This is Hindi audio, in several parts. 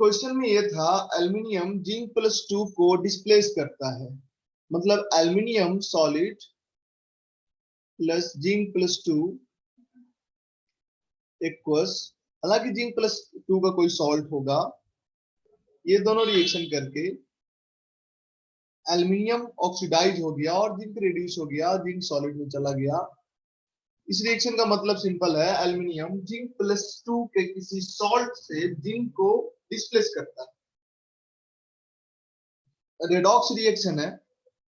क्वेश्चन में ये था एल्युमिनियम जिंक प्लस 2 को डिस्प्लेस करता है, मतलब aluminium solid plus zinc plus 2 equals, हालांकि जिंक प्लस 2 का कोई सॉल्ट होगा, ये दोनों रिएक्शन करके एल्युमिनियम ऑक्सीडाइज हो गया और जिंक रिड्यूस हो गया, जिंक सॉलिड में चला गया। इस रिएक्शन का मतलब सिंपल है, एल्युमिनियम जिंक प्लस 2 के किसी सॉल्ट से जिंक को डिस्प्लेस करता है। रेडॉक्स रिएक्शन है,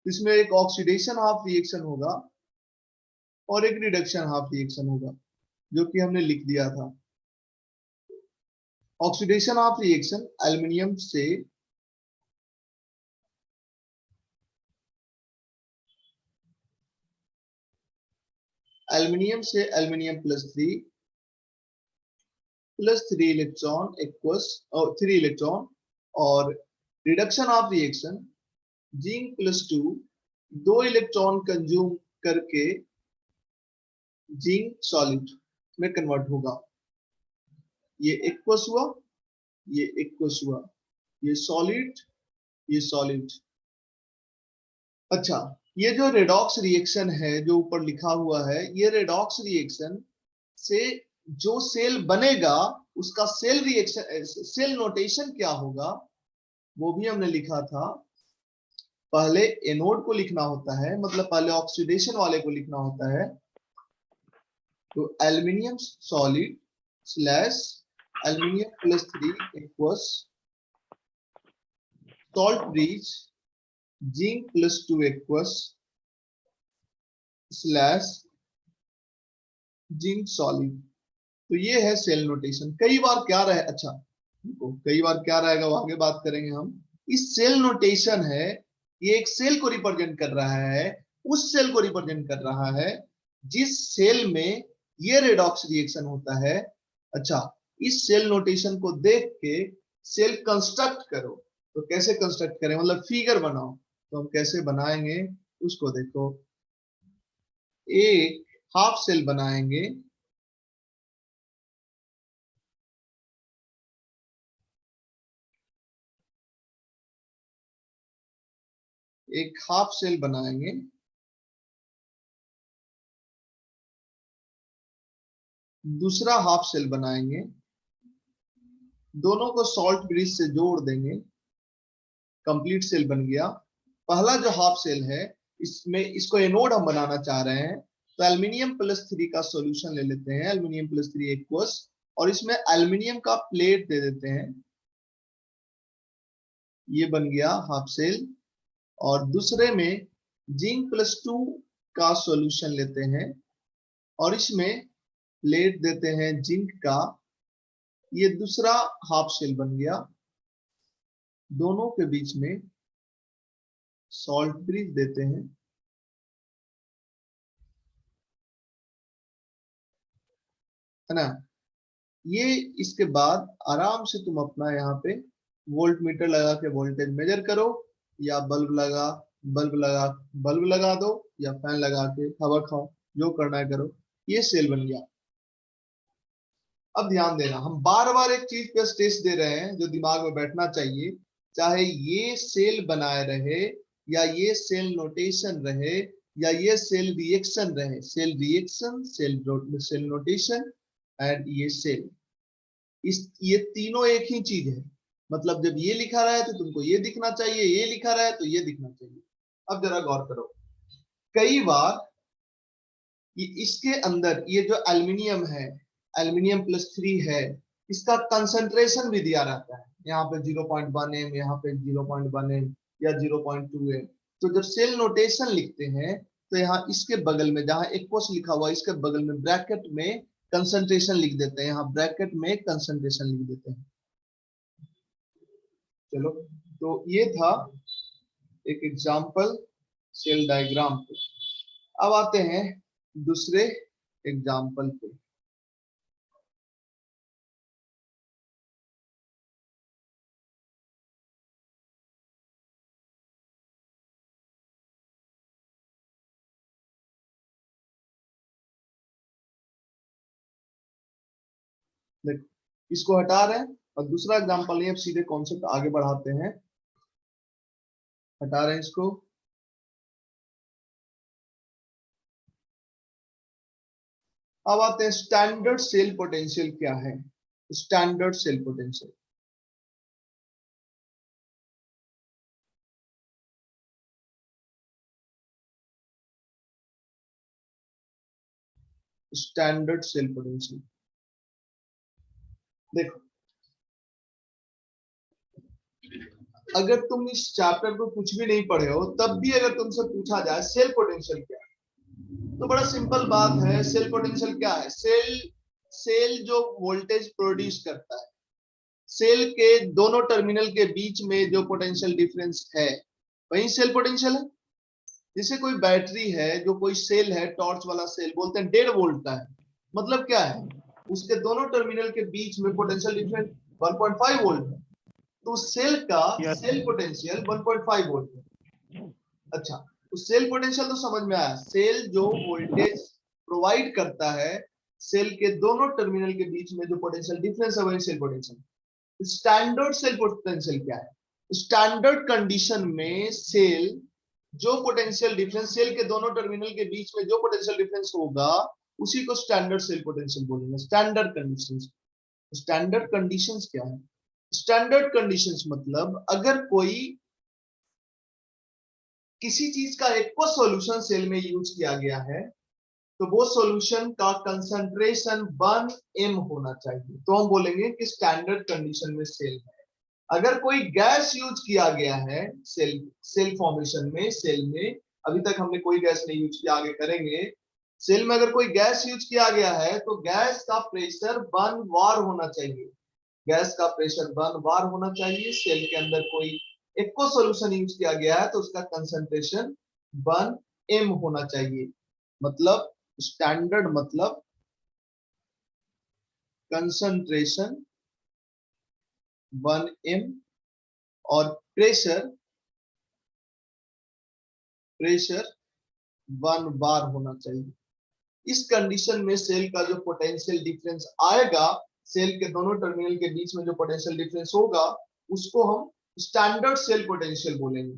इसमें एक ऑक्सीडेशन हाफ रिएक्शन होगा और एक रिडक्शन हाफ रिएक्शन होगा, जो कि हमने लिख दिया था। ऑक्सीडेशन हाफ रिएक्शन एल्युमिनियम से aluminium plus 3 electron equals 3 electron, और reduction of reaction zinc plus 2 2 electron consume करके जिंक सॉलिड में कन्वर्ट होगा। ये एक्वस हुआ, ये एक्वस हुआ, ये सॉलिड, ये सॉलिड। अच्छा, ये जो रेडॉक्स रिएक्शन है जो ऊपर लिखा हुआ है, ये रेडॉक्स रिएक्शन से जो सेल बनेगा उसका सेल रिएक्शन, सेल नोटेशन क्या होगा वो भी हमने लिखा था। पहले एनोड को लिखना होता है, मतलब पहले ऑक्सीडेशन वाले को लिखना होता है। तो aluminium solid slash aluminium plus 3 equals salt bridge zinc plus 2 equals slash zinc solid. तो ये है सेल नोटेशन। कई बार क्या रहे, अच्छा कई बार क्या रहेगा वो आगे बात करेंगे हम। इस सेल नोटेशन है, ये एक सेल को रिप्रेजेंट कर रहा है, उस सेल को रिप्रेजेंट कर रहा है जिस सेल में ये रेडॉक्स रिएक्शन होता है। अच्छा, इस सेल नोटेशन को देख के सेल कंस्ट्रक्ट करो। तो कैसे कंस्ट्रक्ट करें, मतलब फिगर बनाओ, तो हम कैसे बनाएंगे उसको देखो। एक हाफ सेल बनाएंगे, एक हाफ सेल बनाएंगे, दूसरा हाफ सेल बनाएंगे, दोनों को सॉल्ट ब्रिज से जोड़ देंगे, कंप्लीट सेल बन गया। पहला जो हाफ सेल है इसमें, इसको एनोड हम बनाना चाह रहे हैं, तो एल्युमिनियम प्लस 3 का सॉल्यूशन ले लेते हैं, एल्युमिनियम प्लस 3 एक्वस, और इसमें एल्युमिनियम का प्लेट दे देते हैं, ये बन गया हाफ सेल। और दूसरे में जिंक प्लस 2 का सॉल्यूशन लेते हैं और इसमें प्लेट देते हैं जिंक का, ये दूसरा हाफ सेल बन गया। दोनों के बीच में सॉल्ट ब्रिज देते हैं, है ना। ये इसके बाद आराम से तुम अपना यहाँ पे वोल्ट मीटर लगा के वोल्टेज मेजर करो, या बल्ब लगा दो, या फैन लगा के हवा खाओ, जो करना है करो। ये सेल बन गया। अब ध्यान देना, हम बार बार एक चीज पे स्ट्रेस दे रहे हैं जो दिमाग में बैठना चाहिए, चाहे ये सेल बनाए रहे, या ये सेल नोटेशन रहे, या ये सेल रिएक्शन रहे, cell reaction, cell notation and ये सेल, इस ये तीनों एक ही चीज है। मतलब जब ये लिखा रहा है तो तुमको ये दिखना चाहिए, ये लिखा रहा है तो ये दिखना चाहिए। अब जरा गौर करो, कई बार ये इसके अंदर ये जो एल्युमिनियम है, एल्युमिनियम प्लस 3 है, इसका कंसंट्रेशन भी दिया रहता है, यहाँ पे 0.1 एम, यहाँ पे 0.1 एम या 0.2 एम। तो जब सेल नोटेशन लिखते हैं तो यहाँ इसके बगल में जहां एक्वस लिखा हुआ इसके बगल में ब्रैकेट में कंसंट्रेशन लिख देते हैं, यहाँ ब्रैकेट में कंसंट्रेशन लिख देते हैं। चलो, तो ये था एक एग्जाम्पल सेल डायग्राम पे। अब आते हैं दूसरे एग्जाम्पल पे। देखो, इसको हटा रहे हैं, और दूसरा एग्जांपल नहीं, अब सीधे कॉन्सेप्ट आगे बढ़ाते हैं, हटा रहे हैं इसको। अब आते हैं स्टैंडर्ड सेल पोटेंशियल क्या है। Standard cell potential, standard cell potential देखो, अगर तुम इस चैप्टर को कुछ भी नहीं पढ़े हो तब भी अगर तुमसे पूछा जाए सेल पोटेंशियल क्या है, तो बड़ा सिंपल बात है। सेल पोटेंशियल क्या है? सेल सेल जो वोल्टेज प्रोड्यूस करता है, सेल के दोनों टर्मिनल के बीच में जो पोटेंशियल डिफरेंस है वही सेल पोटेंशियल है। जैसे कोई बैटरी है, जो कोई सेल है, टॉर्च वाला सेल, बोलते हैं 1.5 वोल्ट का है, मतलब क्या है, उसके दोनों टर्मिनल के बीच में पोटेंशियल डिफरेंस 1.5 वोल्ट है, तो सेल का सेल पोटेंशियल 1.5 वोल्ट है। अच्छा, तो सेल पोटेंशियल तो समझ में आया, सेल जो वोल्टेज प्रोवाइड करता है, सेल के दोनों टर्मिनल के बीच में जो पोटेंशियल डिफरेंस है वही cell potential. Standard cell potential क्या है? स्टैंडर्ड कंडीशन में सेल जो पोटेंशियल डिफरेंस, सेल के दोनों टर्मिनल के बीच में जो पोटेंशियल डिफरेंस होगा उसी को स्टैंडर्ड सेल पोटेंशियल बोलेंगे। स्टैंडर्ड कंडीशंस, स्टैंडर्ड कंडीशंस क्या है? स्टैंडर्ड कंडीशंस मतलब अगर कोई किसी चीज का एक को सॉल्यूशन सेल में यूज किया गया है तो वो सॉल्यूशन का कंसंट्रेशन 1 m होना चाहिए, तो हम बोलेंगे कि स्टैंडर्ड कंडीशन में सेल है। अगर कोई गैस यूज किया गया है सेल सेल फॉर्मेशन में, सेल में अभी तक हमने कोई गैस नहीं यूज किया, आगे करेंगे। सेल में अगर कोई गैस यूज किया गया है तो गैस का प्रेशर 1 बार होना चाहिए, गैस का प्रेशर 1 बार होना चाहिए। सेल के अंदर कोई एक्वा सॉल्यूशन यूज किया गया है तो उसका कंसंट्रेशन 1 m होना चाहिए। मतलब स्टैंडर्ड मतलब कंसंट्रेशन 1 m और प्रेशर 1 बार होना चाहिए। इस कंडीशन में सेल का जो पोटेंशियल डिफरेंस आएगा, सेल के दोनों टर्मिनल के बीच में जो पोटेंशियल डिफरेंस होगा उसको हम स्टैंडर्ड सेल पोटेंशियल बोलेंगे।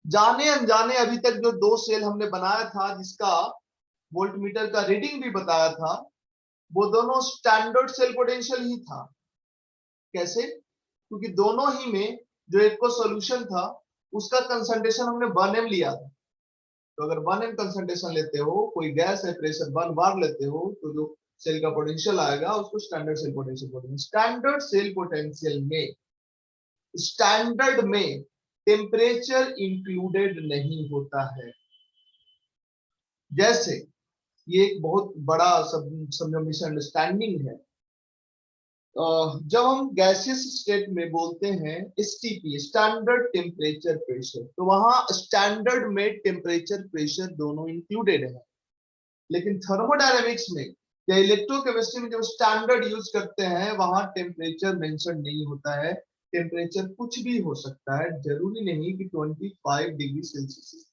जाने अनजाने अभी तक जो दो सेल हमने बनाया था जिसका वोल्टमीटर का रीडिंग भी बताया था, वो दोनों स्टैंडर्ड सेल पोटेंशियल ही था। कैसे? क्योंकि दोनों ही में जो एक को सॉल्यूशन था उसका कंसंट्रेशन हमने 1 m लिया था। तो अगर 1 m कंसंट्रेशन लेते हो, कोई गैस है, प्रेशर 1 बार लेते हो, तो जो सेल का पोटेंशियल आएगा उसको स्टैंडर्ड सेल पोटेंशियल बोलेंगे। स्टैंडर्ड सेल पोटेंशियल में, स्टैंडर्ड में टेम्परेचर इंक्लूडेड नहीं होता है। जैसे ये एक बहुत बड़ा समझो मिसअंडरस्टैंडिंग है, जब हम गैसियस स्टेट में बोलते हैं एसटीपी, स्टैंडर्ड टेम्परेचर प्रेशर, तो वहां स्टैंडर्ड में टेम्परेचर प्रेशर दोनों इंक्लूडेड है। लेकिन थर्मोडायनेमिक्स में या इलेक्ट्रोकेमिस्ट्री में जब स्टैंडर्ड यूज करते हैं वहां टेम्परेचर मेंशन नहीं होता है। टेम्परेचर कुछ भी हो सकता है, जरूरी नहीं कि 25 डिग्री सेल्सियस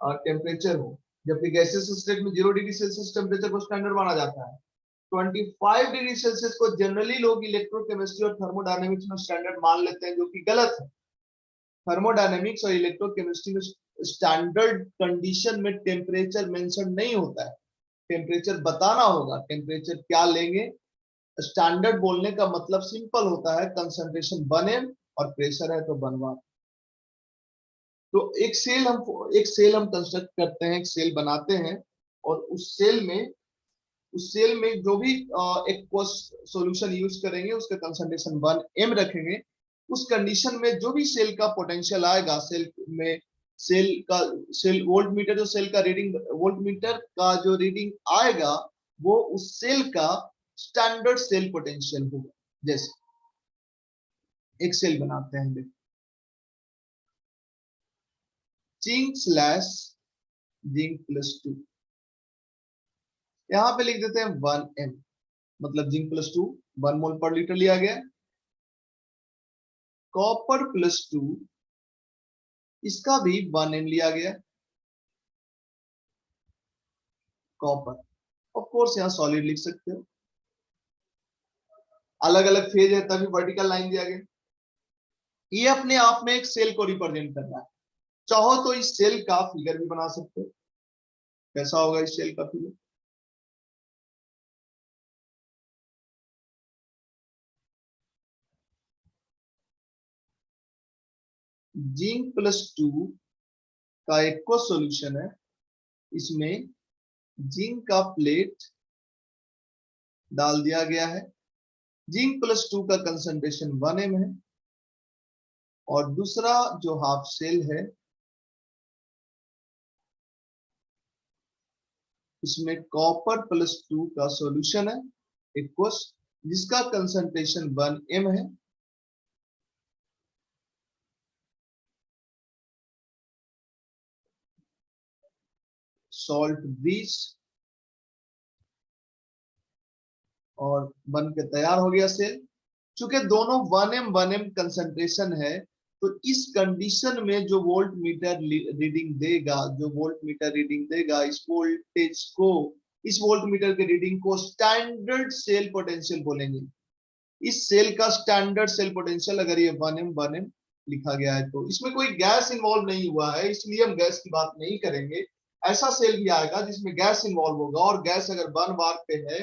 टेम्परेचर हो, जबकि गैसियस स्टेट में 0 डिग्री सेल्सियस टेम्परेचर को स्टैंडर्ड माना जाता है। 25 डिग्री सेल्सियस को जनरली लोग इलेक्ट्रोकेमिस्ट्री और थर्मोडायनेमिक्स में स्टैंडर्ड मान लेते हैं, जो कि गलत है। थर्मोडायनेमिक्स और इलेक्ट्रोकेमिस्ट्री में स्टैंडर्ड कंडीशन में टेम्परेचर मेंशन नहीं होता है, टेम्परेचर बताना होगा, टेम्परेचर क्या लेंगे। स्टैंडर्ड बोलने का मतलब सिंपल होता है, कंसंट्रेशन 1 m और प्रेशर है तो 1 बार। तो एक सेल हम कंस्ट्रक्ट करते हैं, एक सेल बनाते हैं, और उस सेल में जो भी एक सॉल्यूशन यूज करेंगे उसका कंसंट्रेशन 1 m रखेंगे। उस कंडीशन में जो भी सेल का पोटेंशियल आएगा, सेल में सेल वोल्टमीटर, जो सेल का रीडिंग, वोल्टमीटर का जो रीडिंग आएगा वो उस सेल का स्टैंडर्ड सेल पोटेंशियल होगा। जैसे एक सेल बनाते हैं, देखो जिंक स्लैश जिंक +2, यहां पे लिख देते हैं 1 m, मतलब जिंक +2 1 मोल पर लीटर लिया गया। कॉपर +2 इसका भी 1 m लिया गया, कॉपर। ऑफ कोर्स यहां सॉलिड लिख सकते हो। अलग अलग फेज है तभी वर्टिकल लाइन दिया गया। ये अपने आप में एक सेल को रिप्रेजेंट कर रहा है। चाहो तो इस सेल का फिगर भी बना सकते हो। कैसा होगा इस सेल का फिगर? जिंक +2 का एक को सॉल्यूशन है। इसमें जिंक का प्लेट डाल दिया गया है। जिंक +2 का कंसंट्रेशन 1 m है। और दूसरा जो हाफ सेल है इसमें कॉपर +2 का सॉल्यूशन है एक्वस, जिसका कंसंट्रेशन 1 m है। सॉल्ट ब्रीच और बन के तैयार हो गया सेल। चूंकि दोनों 1 m कंसंट्रेशन है तो इस कंडीशन में जो वोल्ट मीटर रीडिंग देगा, जो वोल्ट मीटर रीडिंग देगा इस वोल्टेज को, इस वोल्ट मीटर के रीडिंग को स्टैंडर्ड सेल पोटेंशियल बोलेंगे। इस सेल का स्टैंडर्ड सेल पोटेंशियल अगर ये 1m लिखा गया है तो इसमें कोई गैस इन्वॉल्व नहीं हुआ है, इसलिए हम गैस की बात नहीं करेंगे। ऐसा सेल भी आएगा जिसमें गैस इन्वॉल्व होगा और गैस अगर 1 बार पे है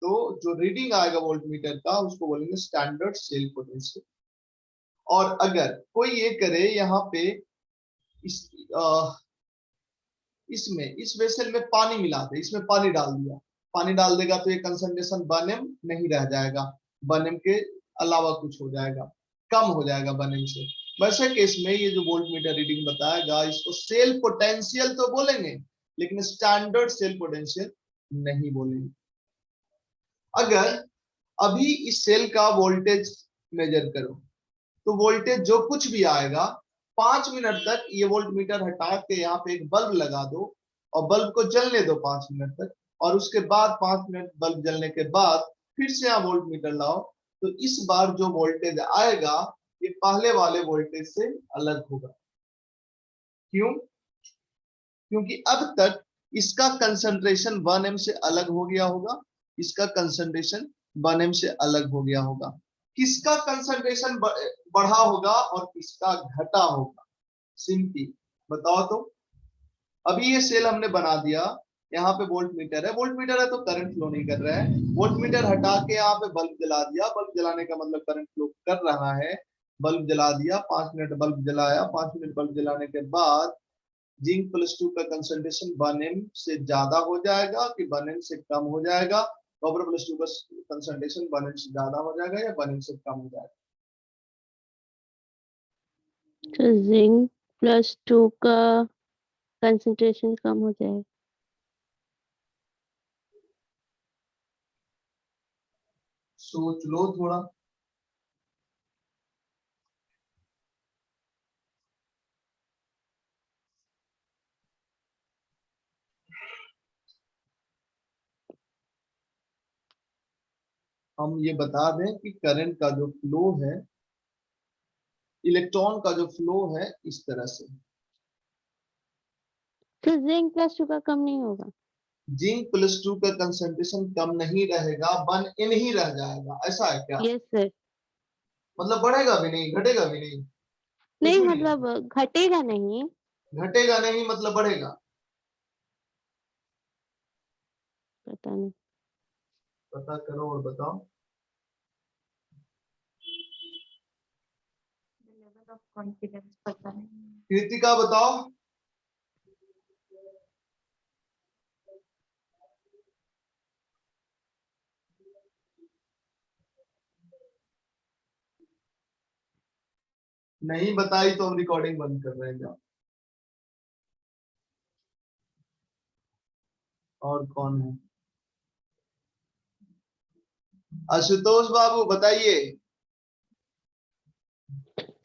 तो जो रीडिंग आएगा वोल्ट मीटर का उसको बोलेंगे स्टैंडर्ड सेल पोटेंशियल। और अगर कोई ये करे यहाँ पे इस इसमें इस वेसल में पानी मिला दे, इसमें पानी डाल दिया, पानी डाल देगा तो ये कंसंट्रेशन 1m नहीं रह जाएगा, 1m के अलावा कुछ हो जाएगा, कम हो जाएगा 1m से। वैसे केस में ये जो वोल्ट मीटर रीडिंग बताएगा इसको सेल पोटेंशियल तो बोलेंगे लेकिन स्टैंडर्ड सेल पोटेंशियल नहीं बोलेंगे। अगर अभी इस सेल का वोल्टेज मेजर करो तो वोल्टेज जो कुछ भी आएगा 5 मिनट तक ये वोल्ट मीटर हटा के यहाँ पे एक बल्ब लगा दो और बल्ब को जलने दो 5 मिनट तक, और उसके बाद 5 मिनट बल्ब जलने के बाद फिर से यहाँ वोल्ट मीटर लाओ तो इस बार जो वोल्टेज आएगा ये पहले वाले वोल्टेज से अलग होगा। क्यों? क्योंकि अब तक इसका कंसंट्रेशन 1m से अलग हो गया होगा, इसका कंसंट्रेशन 1m से अलग हो गया होगा। किसका कंसंट्रेशन बढ़ा होगा और किसका घटा होगा? सिंपल बताओ तो। अभी ये सेल हमने बना दिया, यहाँ पे वोल्ट मीटर है, वोल्ट मीटर है तो करंट फ्लो नहीं कर रहा है, वोल्ट मीटर हटा के यहाँ पे बल्ब जला दिया, बल्ब जलाने का मतलब करंट फ्लो कर रहा है। बल्ब जला दिया, 5 मिनट बल्ब जलाया, 5 मिनट बल्ब जलाने के बाद जिंक +2 का कंसंट्रेशन 1m से ज्यादा हो जाएगा कि 1m से कम हो जाएगा? कॉपर +2 का कंसंट्रेशन 1m से ज्यादा हो जाएगा या 1m से कम हो जाएगा? तो जिंक +2 का कंसंट्रेशन कम हो जाएगा। सोच लो थोड़ा। हम ये बता दें कि करंट का जो फ्लो है, इलेक्ट्रॉन का जो फ्लो है इस तरह से। तो जिंक +2 का कम नहीं होगा? जिंक +2 का कंसंट्रेशन कम नहीं रहेगा, 1m ही रह जाएगा, ऐसा है क्या? Yes sir. मतलब बढ़ेगा भी नहीं घटेगा भी नहीं, कुछ नहीं भी नहीं मतलब घटेगा नहीं। घटेगा नहीं मतलब बढ़ेगा? पता नहीं। पता करो और बताओ। लेवल ऑफ कॉन्फिडेंस पता नहीं। कृतिका बताओ। नहीं बताई तो हम रिकॉर्डिंग बंद कर रहे हैं। जाओ। और कौन है? आशुतोष बाबू बताइए।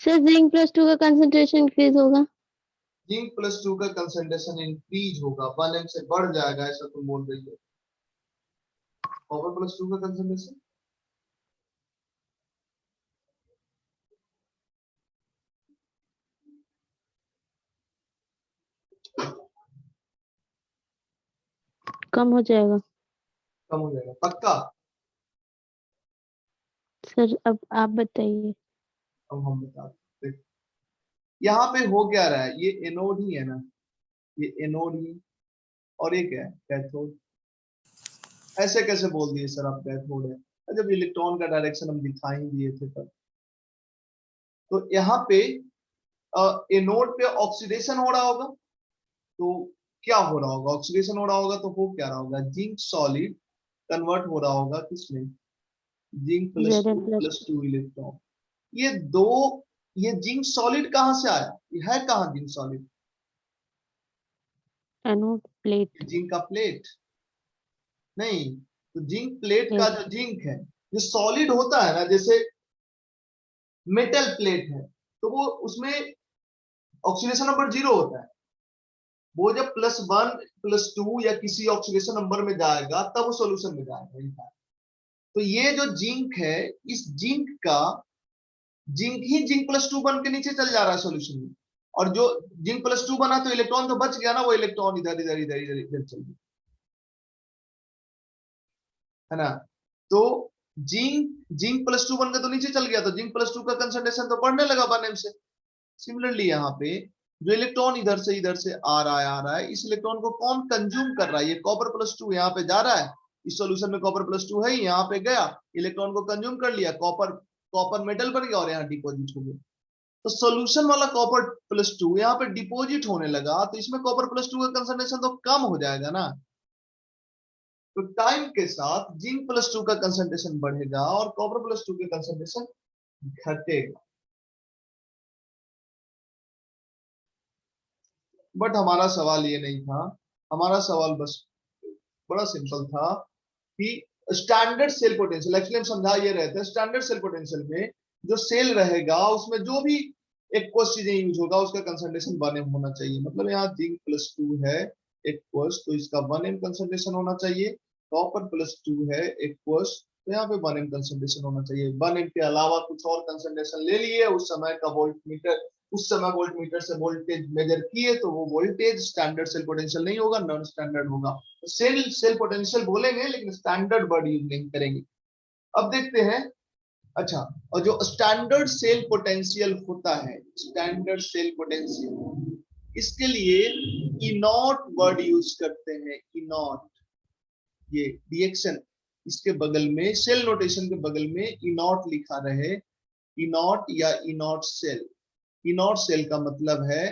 सर जिंक +2 का कंसंट्रेशन इंक्रीज होगा। जिंक +2 का कंसंट्रेशन इंक्रीज होगा, 1m से बढ़ जाएगा ऐसा तुम बोल रही हो। कॉपर +2 का कंसंट्रेशन कम हो जाएगा। कम हो जाएगा पक्का? सर अब आप बताइए। अब हम बताते हैं। यहाँ पे हो क्या रहा है, ये एनोड ही है ना, ये एनोड ही, और ये क्या है, कैथोड। ऐसे कैसे बोल दिए सर आप कैथोड है, जब इलेक्ट्रॉन का डायरेक्शन हम दिखा ही दिए थे तब। तो यहाँ पे एनोड पे ऑक्सीडेशन हो रहा होगा, तो क्या हो रहा होगा, ऑक्सीडेशन हो रहा होगा तो हो क्या रहा होगा, जिंक सॉलिड कन्वर्ट हो रहा होगा किसमें, zinc plus two Zn plus two electron. ये दो, ये जिंक सॉलिड कहाँ से आया, ये है कहाँ zinc solid, anode plate. Zinc का प्लेट नहीं, तो जिंक प्लेट का जो जिंक है, जो सॉलिड होता है ना, जैसे मेटल प्लेट है, तो वो उसमें ऑक्सीडेशन नंबर 0 होता है, वो जब +1 +2 या किसी ऑक्सीडेशन नंबर में जाएगा तब वो सॉल्यूशन में जाएगा। तो ये जो जिंक है, इस जिंक का, जिंक ही जिंक +2 बन के नीचे चल जा रहा है सॉल्यूशन में, और जो जिंक +2 बना तो इलेक्ट्रॉन तो बच गया ना, वो इलेक्ट्रॉन इधर इधर इधर इधर इधर चल गया, है ना। तो जिंक जिंक +2 बनकर तो नीचे चल गया, तो जिंक +2 का कंसंट्रेशन तो बढ़ने लगा बनने से। सिमिलरली यहाँ पे जो इलेक्ट्रॉन इधर से आ रहा है, इस इलेक्ट्रॉन को कौन कंज्यूम कर रहा है, ये कॉपर +2 यहाँ पे जा रहा है, इस सॉल्यूशन में कॉपर +2 है, यहाँ पे गया, इलेक्ट्रॉन को कंज्यूम कर लिया, कॉपर कॉपर मेटल बन गया और यहाँ डिपॉजिट हो गया। तो सॉल्यूशन वाला कॉपर +2 यहाँ पे डिपॉजिट होने लगा, तो इसमें कॉपर +2 का कंसंट्रेशन तो कम हो जाएगा ना। तो टाइम के साथ जिंक +2 का कंसंट्रेशन बढ़ेगा और कॉपर +2 का कंसंट्रेशन घटेगा। बट हमारा सवाल ये नहीं था, हमारा सवाल बस बड़ा सिंपल था कि स्टैंडर्ड सेल पोटेंशियल, एक्चुअली हम समझा ये रहे थे, स्टैंडर्ड सेल पोटेंशियल में जो सेल रहेगा उसमें जो भी एक्वस चीजें यूज होगा उसका कंसंट्रेशन 1m होना चाहिए। मतलब यहाँ जिंक +2 है एक्वस, तो इसका 1m कंसंट्रेशन होना चाहिए, कॉपर +2 है एक्वस, तो यहाँ पे 1m कंसंट्रेशन होना चाहिए। 1m के अलावा कुछ और कंसंट्रेशन ले लिए, उस समय का वोल्टमीटर, उस समय वोल्टमीटर से वोल्टेज मेजर किए, तो वो वोल्टेज स्टैंडर्ड सेल पोटेंशियल नहीं होगा, नॉन स्टैंडर्ड होगा। सेल सेल पोटेंशियल बोलेंगे लेकिन स्टैंडर्ड वर्ड यूज नहीं करेंगे। अब देखते हैं, अच्छा, और जो स्टैंडर्ड सेल पोटेंशियल होता है, स्टैंडर्ड सेल पोटेंशियल, इसके लिए ई नॉट वर्ड यूज करते हैं, ई नॉट, ये रिएक्शन इसके बगल में, सेल नोटेशन के बगल में ई नॉट लिखा रहे, ई नॉट या E naught cell. E naught cell का मतलब है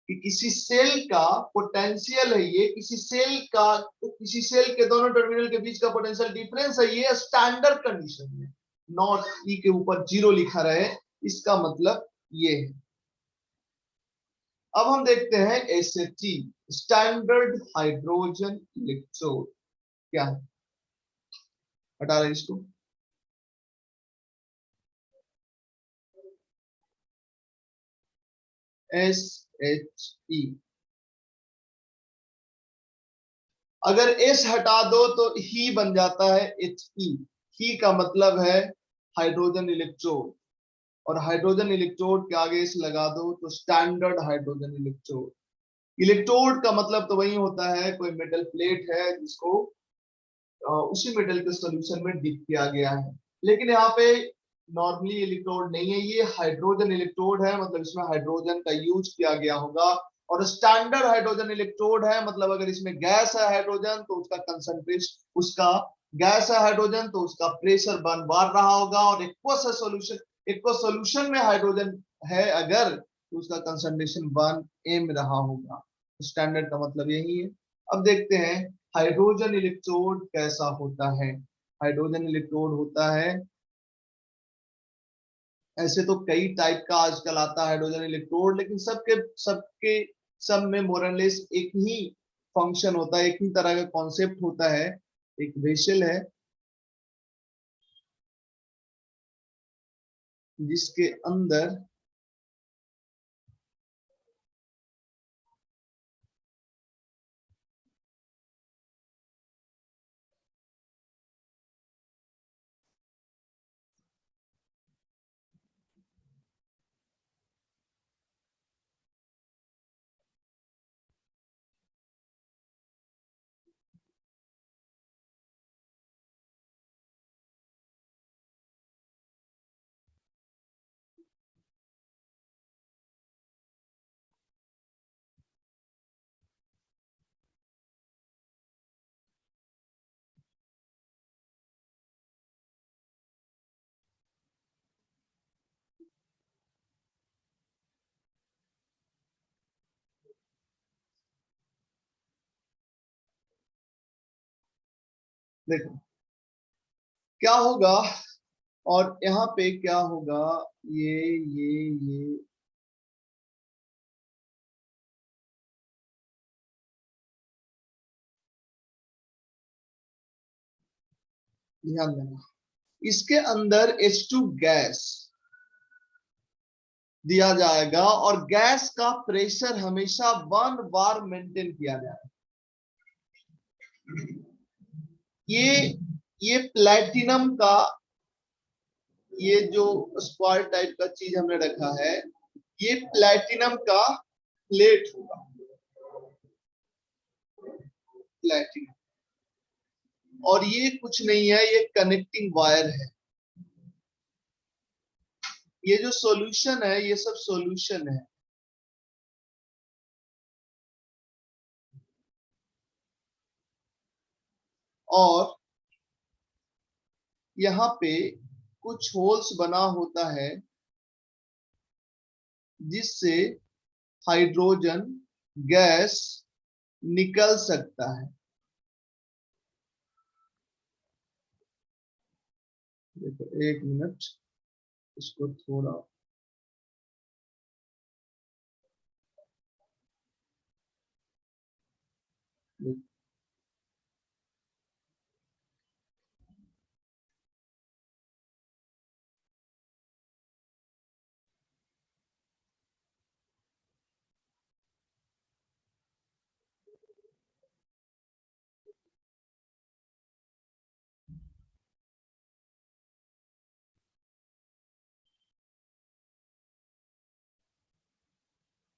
कि किसी सेल का पोटेंशियल है, ये किसी सेल का, किसी सेल के दोनों टर्मिनल के बीच का पोटेंशियल डिफरेंस है, ये स्टैंडर्ड कंडीशन में नॉट ई के ऊपर 0 लिखा रहे, इसका मतलब ये है। अब हम देखते हैं एसएचई, स्टैंडर्ड हाइड्रोजन इलेक्ट्रोड क्या है, हटा रहे इसको। SHE, अगर S हटा दो तो ही बन जाता है HE। ही का मतलब है हाइड्रोजन इलेक्ट्रोड, और हाइड्रोजन इलेक्ट्रोड के आगे S लगा दो तो स्टैंडर्ड हाइड्रोजन इलेक्ट्रोड। इलेक्ट्रोड का मतलब तो वही होता है, कोई मेटल प्लेट है जिसको उसी मेटल के सॉल्यूशन में डिप किया गया है। लेकिन यहाँ पे नॉर्मली इलेक्ट्रोड नहीं है, ये हाइड्रोजन इलेक्ट्रोड है, मतलब इसमें हाइड्रोजन का यूज किया गया होगा। और स्टैंडर्ड हाइड्रोजन इलेक्ट्रोड है, मतलब अगर इसमें गैस है हाइड्रोजन तो उसका कंसंट्रेशन, उसका गैस है हाइड्रोजन तो उसका प्रेशर बढ़ रहा होगा, और एक्वस है सॉल्यूशन, एक्वस सॉल्यूशन में हाइड्रोजन है अगर, तो उसका कंसंट्रेशन 1m रहा होगा। स्टैंडर्ड का मतलब यही है। अब देखते हैं हाइड्रोजन इलेक्ट्रोड कैसा होता है। हाइड्रोजन इलेक्ट्रोड होता है, ऐसे तो कई टाइप का आजकल आता है हाइड्रोजन इलेक्ट्रोड, लेकिन सबके सबके सब में मोरलेस एक ही फंक्शन होता है, एक ही तरह का कॉन्सेप्ट होता है। एक वेसल है जिसके अंदर देखो क्या होगा, और यहाँ पे क्या होगा, ये ध्यान देना, इसके अंदर H2 गैस दिया जाएगा और गैस का प्रेशर हमेशा 1 बार मेंटेन किया जाएगा। ये प्लेटिनम का, ये जो स्क्वायर टाइप का चीज हमने रखा है, ये प्लेटिनम का प्लेट होगा, प्लेटिनम। और ये कुछ नहीं है, ये कनेक्टिंग वायर है। ये जो सॉल्यूशन है, ये सब सॉल्यूशन है। और यहाँ पे कुछ होल्स बना होता है जिससे हाइड्रोजन गैस निकल सकता है। देखो 1 मिनट, इसको थोड़ा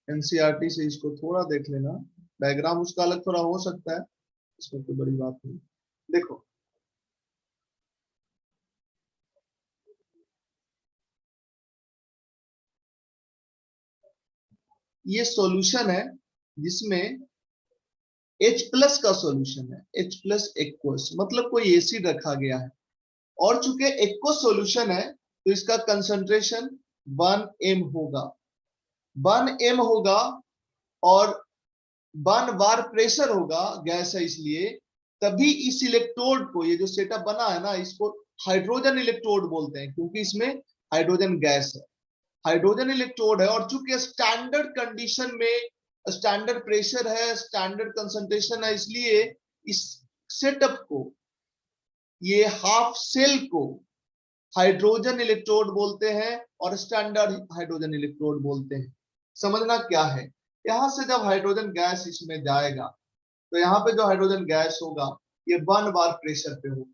एनसीईआरटी से इसको थोड़ा देख लेना, डायग्राम उसका अलग थोड़ा हो सकता है, इसमें कोई बड़ी बात नहीं। देखो ये सॉल्यूशन है जिसमें H+ का सॉल्यूशन है, H+ एक्वस, मतलब कोई एसिड रखा गया है। और चूंकि एक्वस सॉल्यूशन है तो इसका कंसंट्रेशन 1m होगा, 1m होगा, और 1 बार प्रेशर होगा, गैस है इसलिए। तभी इस इलेक्ट्रोड को, ये जो सेटअप बना है ना, इसको हाइड्रोजन इलेक्ट्रोड बोलते हैं, क्योंकि इसमें हाइड्रोजन गैस है, हाइड्रोजन इलेक्ट्रोड है। और चूंकि स्टैंडर्ड कंडीशन में स्टैंडर्ड प्रेशर है, स्टैंडर्ड कंसंट्रेशन है, इसलिए इस सेटअप को, ये हाफ सेल को हाइड्रोजन इलेक्ट्रोड बोलते हैं और स्टैंडर्ड हाइड्रोजन इलेक्ट्रोड बोलते हैं। समझना क्या है, यहां से जब हाइड्रोजन गैस इसमें जाएगा तो यहाँ पे जो हाइड्रोजन गैस होगा ये 1 बार प्रेशर पे होगा।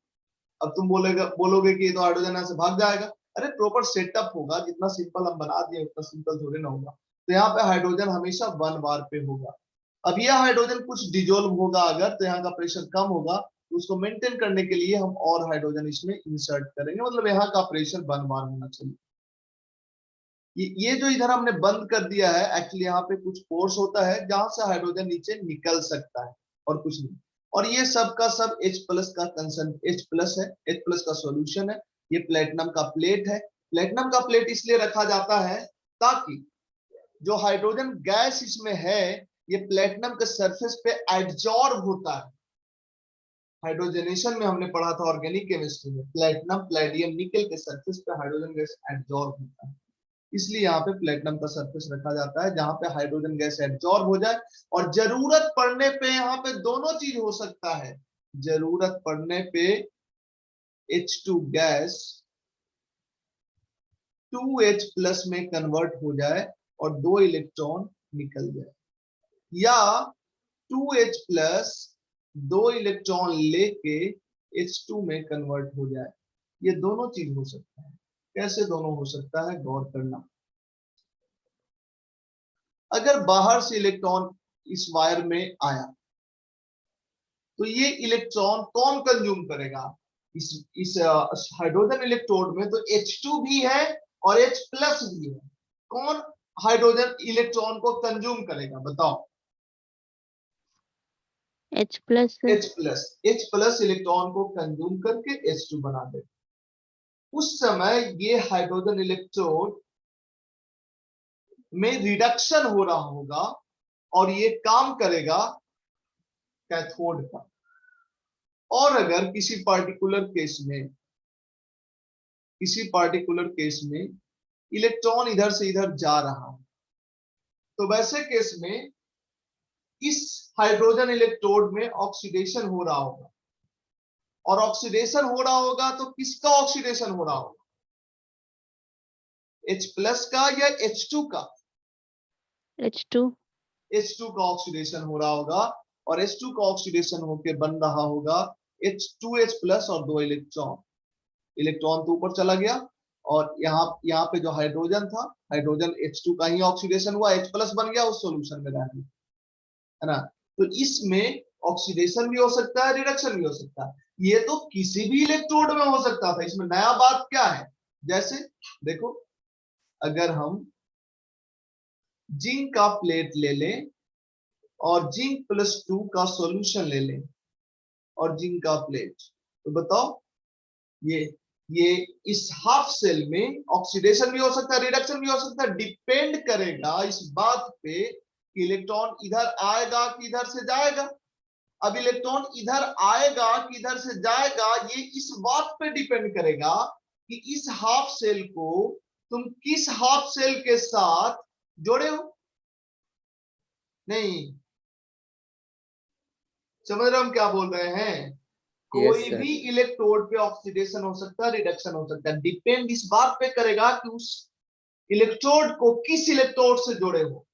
अब तुम बोलोगे कि ये तो हाइड्रोजन यहाँ से भाग जाएगा। अरे प्रॉपर सेटअप होगा, जितना सिंपल हम बना दिए उतना सिंपल थोड़ी ना होगा। तो यहाँ पे हाइड्रोजन हमेशा 1 बार पे होगा। अब यह हाइड्रोजन कुछ डिजोल्व होगा अगर, तो यहाँ का प्रेशर कम होगा, तो उसको मेंटेन करने के लिए हम और हाइड्रोजन इसमें इंसर्ट करेंगे, मतलब यहाँ का प्रेशर 1 बार होना चाहिए। ये जो इधर हमने बंद कर दिया है, एक्चुअली यहाँ पे कुछ फोर्स होता है जहां से हाइड्रोजन नीचे निकल सकता है, और कुछ नहीं। और ये सब का सब H+ का H+ है, H+ का सॉल्यूशन है। ये प्लेटिनम का प्लेट है। प्लेटिनम का प्लेट इसलिए रखा जाता है ताकि जो हाइड्रोजन गैस इसमें है, ये प्लेटिनम के सरफेस पे एडजॉर्ब होता है। हाइड्रोजनेशन में हमने पढ़ा था ऑर्गेनिक केमिस्ट्री में, प्लेटिनम प्लेडियम निकल के सरफेस पे हाइड्रोजन गैस एडजॉर्ब होता है। इसलिए यहाँ पे प्लेटिनम का सरफेस रखा जाता है जहां पे हाइड्रोजन गैस एब्जॉर्ब हो जाए, और जरूरत पड़ने पे यहाँ पे दोनों चीज हो सकता है। जरूरत पड़ने पे H2 गैस 2H+ में कन्वर्ट हो जाए और 2 इलेक्ट्रॉन निकल जाए, या 2H+ 2 इलेक्ट्रॉन लेके H2 में कन्वर्ट हो जाए। ये दोनों चीज हो सकता है। कैसे दोनों हो सकता है, गौर करना। अगर बाहर से इलेक्ट्रॉन इस वायर में आया तो ये इलेक्ट्रॉन कौन कंज्यूम करेगा? इस हाइड्रोजन इलेक्ट्रोड में तो H2 भी है और H+ भी है। कौन हाइड्रोजन इलेक्ट्रॉन को कंज्यूम करेगा, बताओ? H+ H+ इलेक्ट्रॉन को कंज्यूम करके H2 बना दे। उस समय ये हाइड्रोजन इलेक्ट्रोड में रिडक्शन हो रहा होगा और ये काम करेगा कैथोड का। और अगर किसी पार्टिकुलर केस में इलेक्ट्रॉन इधर से इधर जा रहा हो, तो वैसे केस में इस हाइड्रोजन इलेक्ट्रोड में ऑक्सीडेशन हो रहा होगा, और ऑक्सीडेशन हो रहा होगा तो किसका ऑक्सीडेशन हो रहा होगा, H+ का या H2 का? H2. H2 का ऑक्सीडेशन हो रहा होगा, और H2 का ऑक्सीडेशन होकर बन रहा होगा H2H+ और 2 इलेक्ट्रॉन तो ऊपर चला गया, और यहाँ पे जो हाइड्रोजन था, हाइड्रोजन H2 का ही ऑक्सीडेशन हुआ, H+ बन गया उस सॉल्यूशन में रहने, है ना। तो इसमें ऑक्सीडेशन भी हो सकता है, रिडक्शन भी हो सकता है। ये तो किसी भी इलेक्ट्रोड में हो सकता था, इसमें नया बात क्या है? जैसे देखो, अगर हम जिंक का प्लेट ले लें और Zn+2 का सॉल्यूशन ले लें और जिंक का प्लेट, तो बताओ ये इस हाफ सेल में ऑक्सीडेशन भी हो सकता है, रिडक्शन भी हो सकता है। डिपेंड करेगा इस बात पे कि इलेक्ट्रॉन इधर आएगा कि इधर से जाएगा। अब इलेक्ट्रॉन इधर आएगा कि इधर से जाएगा, ये इस बात पे डिपेंड करेगा कि इस हाफ सेल को तुम किस हाफ सेल के साथ जोड़े हो। नहीं समझ रहे हम क्या बोल रहे हैं? कोई सर। भी इलेक्ट्रोड पे ऑक्सीडेशन हो सकता है, रिडक्शन हो सकता है। डिपेंड इस बात पे करेगा कि उस इलेक्ट्रोड को किस इलेक्ट्रोड से जोड़े हो।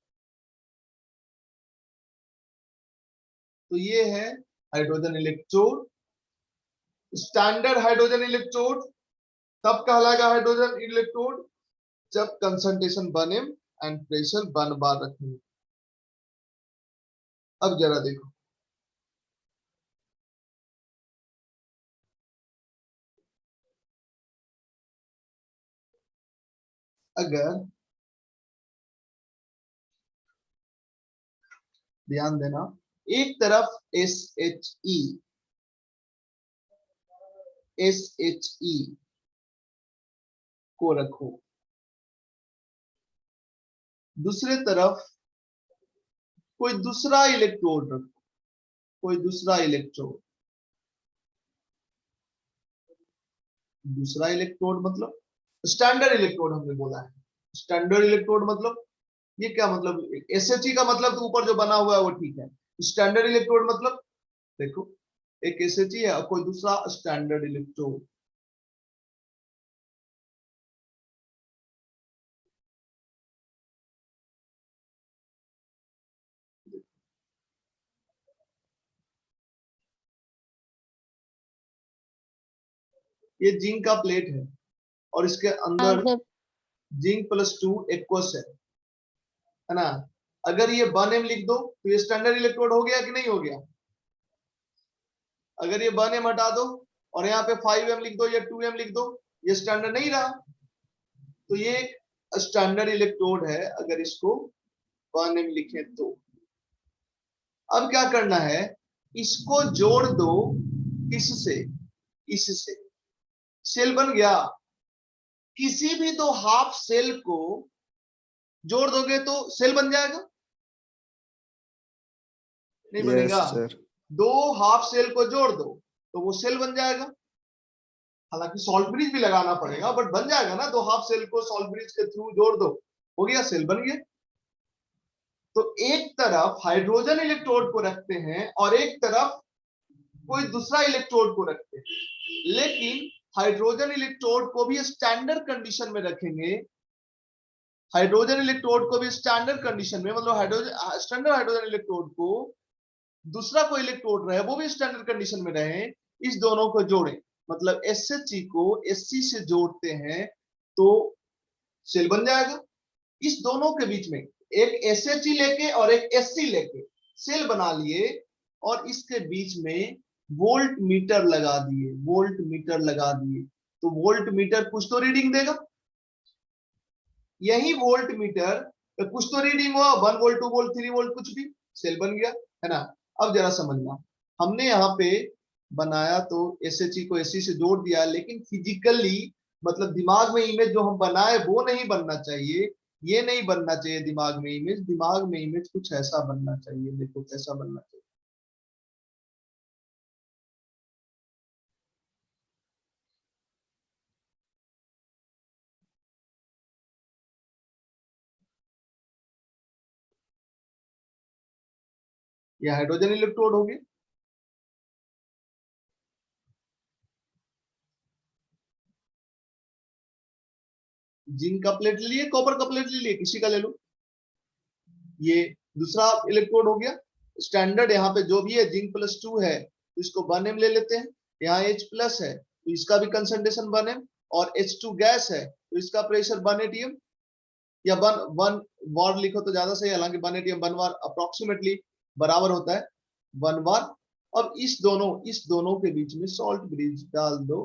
तो ये है hydrogen electrode. Standard hydrogen electrode तब कहलाएगा हाइड्रोजन इलेक्ट्रोड जब कंसंट्रेशन 1m एंड प्रेशर 1 बार रखेंगे। अब जरा देखो, अगर ध्यान देना, एक तरफ SHE को रखो, दूसरे तरफ कोई दूसरा इलेक्ट्रोड रखो, दूसरा इलेक्ट्रोड मतलब स्टैंडर्ड इलेक्ट्रोड हमने बोला है। स्टैंडर्ड इलेक्ट्रोड मतलब ये क्या मतलब? SHE का मतलब तो ऊपर जो बना हुआ है वो ठीक है। स्टैंडर्ड इलेक्ट्रोड मतलब देखो, एक SHE है और कोई दूसरा स्टैंडर्ड इलेक्ट्रोड। ये जिंक का प्लेट है और इसके अंदर Zn+2 एक्वस है ना। अगर ये 1m लिख दो तो ये स्टैंडर्ड इलेक्ट्रोड हो गया कि नहीं हो गया? अगर ये 1m हटा दो और यहाँ पे 5m लिख दो या 2m लिख दो, ये स्टैंडर्ड नहीं रहा। तो ये स्टैंडर्ड इलेक्ट्रोड है अगर इसको 1m लिखे तो। अब क्या करना है, इसको जोड़ दो किससे? इससे। सेल बन गया। किसी भी दो हाफ सेल को जोड़ दोगे तो सेल बन जाएगा, नहीं बनेगा? सर। दो हाफ सेल को जोड़ दो तो वो सेल बन जाएगा। हालांकि सॉल्ट ब्रिज भी लगाना पड़ेगा, बट बन जाएगा ना। दो हाफ सेल को सॉल्ट ब्रिज के थ्रू जोड़ दो, हो गया, सेल बन गया। तो एक तरफ हाइड्रोजन इलेक्ट्रोड को रखते हैं और एक तरफ कोई दूसरा इलेक्ट्रोड को रखते हैं, लेकिन हाइड्रोजन इलेक्ट्रोड को भी स्टैंडर्ड कंडीशन में रखेंगे। हाइड्रोजन इलेक्ट्रोड को भी स्टैंडर्ड कंडीशन में, मतलब हाइड्रोजन स्टैंडर्ड हाइड्रोजन इलेक्ट्रोड को दूसरा कोई इलेक्ट्रोड रहे वो भी स्टैंडर्ड कंडीशन में रहे, इस दोनों को जोड़ें। मतलब SHE को SC से जोड़ते हैं तो सेल बन जाएगा। इस दोनों के बीच में एक SHE लेके और एक SC लेके सेल बना लिए, और इसके बीच में वोल्ट मीटर लगा दिए। तो वोल्ट मीटर कुछ तो रीडिंग देगा। यही वोल्ट मीटर कुछ तो रीडिंग हुआ, 1 वोल्ट 2 वोल्ट 3 वोल्ट कुछ भी, सेल बन गया, है ना। अब जरा समझना, हमने यहाँ पे बनाया तो SHE को SC से जोड़ दिया, लेकिन फिजिकली मतलब दिमाग में इमेज जो हम बनाए वो नहीं बनना चाहिए। ये नहीं बनना चाहिए दिमाग में इमेज कुछ ऐसा बनना चाहिए। देखो कैसा बनना चाहिए। ये हाइड्रोजन इलेक्ट्रोड हो गया। जिंक का प्लेट ले लिए, कॉपर का प्लेट ले लिए, किसी का ले लो। ये दूसरा इलेक्ट्रोड हो गया। स्टैंडर्ड यहाँ पे जो भी है जिंक +2 है तो इसको 1m ले लेते हैं। यहाँ H+ है तो इसका भी कंसंट्रेशन 1m, और H2 गैस है तो इसका प्रेशर 1 atm, या 1 वार लिखो तो ज्यादा सही, हालांकि 1 atm 1 वार अप्रोक्सीमेटली बराबर होता है 1 वार। अब इस दोनों के बीच में सॉल्ट ब्रिज डाल दो।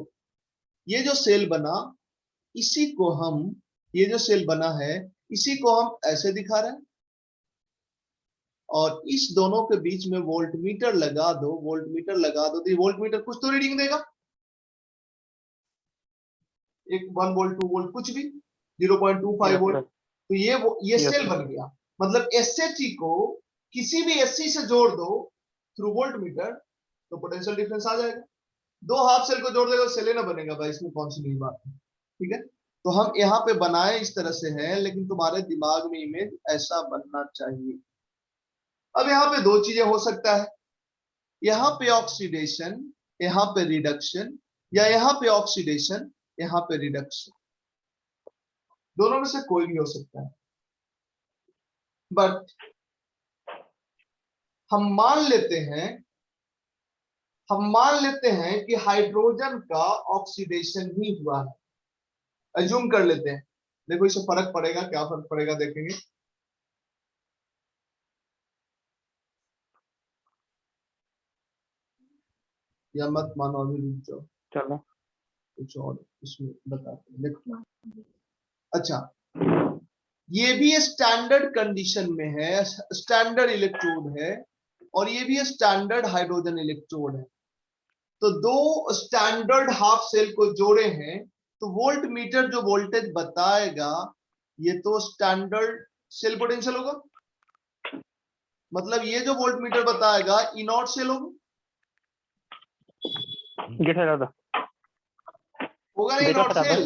ये जो सेल बना इसी को हम, ये जो सेल बना है इसी को हम ऐसे दिखा रहे हैं, और इस दोनों के बीच में वोल्टमीटर लगा दो, वोल्टमीटर लगा दो तो ये वोल्टमीटर कुछ तो रीडिंग देगा, एक 1 वोल्ट 2 वोल्ट कुछ भी, 0.25 वोल्ट। तो ये सेल बन गया। मतलब SHE को किसी भी SC से जोड़ दो थ्रू वोल्टमीटर तो पोटेंशियल डिफरेंस आ जाएगा। दो हाफ सेल को जोड़ देगा सेल ही ना बनेगा भाई, इसमें कौन सी नई बात है। ठीक है, तो हम यहाँ पे बनाए इस तरह से है, लेकिन तुम्हारे दिमाग में इमेज ऐसा बनना चाहिए। अब यहाँ पे दो चीजें हो सकता है, यहाँ पे ऑक्सीडेशन, यहाँ पे रिडक्शन, या यहाँ पे ऑक्सीडेशन, यहाँ पे रिडक्शन, दोनों में से कोई भी हो सकता है। बट हम मान लेते हैं कि हाइड्रोजन का ऑक्सीडेशन ही हुआ है, अज्यूम कर लेते हैं। देखो इससे फर्क पड़ेगा, क्या फर्क पड़ेगा देखेंगे। या मत मानो, अभी रुक जाओ, चलो कुछ और इसमें बताते हैं। देखो अच्छा, ये भी स्टैंडर्ड कंडीशन में है, स्टैंडर्ड इलेक्ट्रोड है, और ये भी स्टैंडर्ड हाइड्रोजन इलेक्ट्रोड है। तो दो स्टैंडर्ड हाफ सेल को जोड़े हैं तो वोल्ट मीटर जो वोल्टेज बताएगा ये तो स्टैंडर्ड सेल पोटेंशियल होगा। मतलब ये जो वोल्ट मीटर बताएगा E0 सेल होगा, होगा ना E0 cell.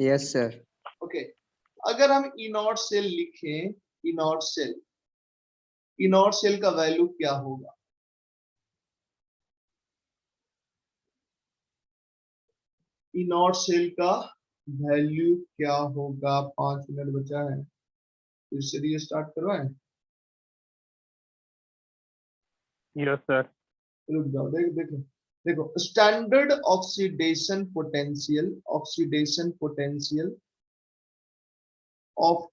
Yes sir. Okay, अगर हम E0 सेल लिखें, E0 सेल, E0 सेल का वैल्यू क्या होगा? E0 सेल का वैल्यू क्या होगा? 5 मिनट बचा है, फिर से रीस्टार्ट करवाएं। Yes sir. रुक जाओ, देखो देखो, standard oxidation potential of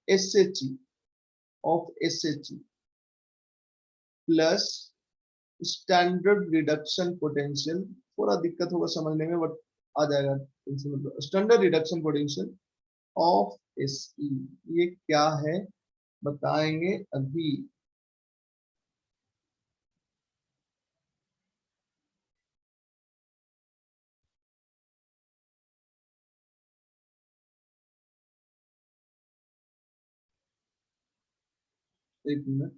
SHE plus standard reduction potential, थोड़ा दिक्कत होगा समझने में बट आ जाएगा। Standard reduction potential of SE ये क्या है बताएंगे अभी। एक मिनट,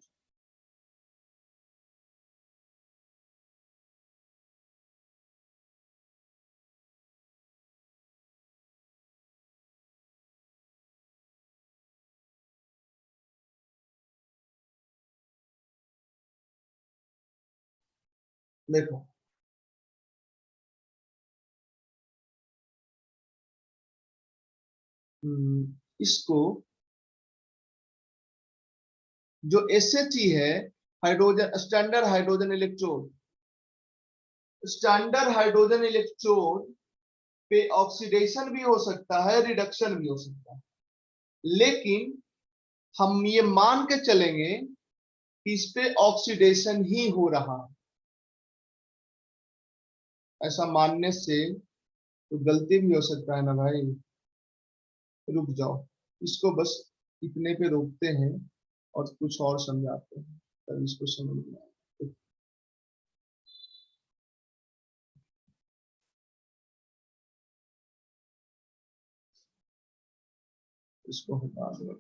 देखो इसको जो SHE है, hydrogen standard hydrogen electrode, standard hydrogen electrode पे ऑक्सीडेशन भी हो सकता है, रिडक्शन भी हो सकता है, लेकिन हम ये मान के चलेंगे कि इस पे ऑक्सीडेशन ही हो रहा है। ऐसा मानने से तो गलती भी हो सकता है ना भाई। रुक जाओ, इसको बस इतने पे रोकते हैं और कुछ और समझाते हैं, तब इसको समझ में आएगा। इसको हटा दो।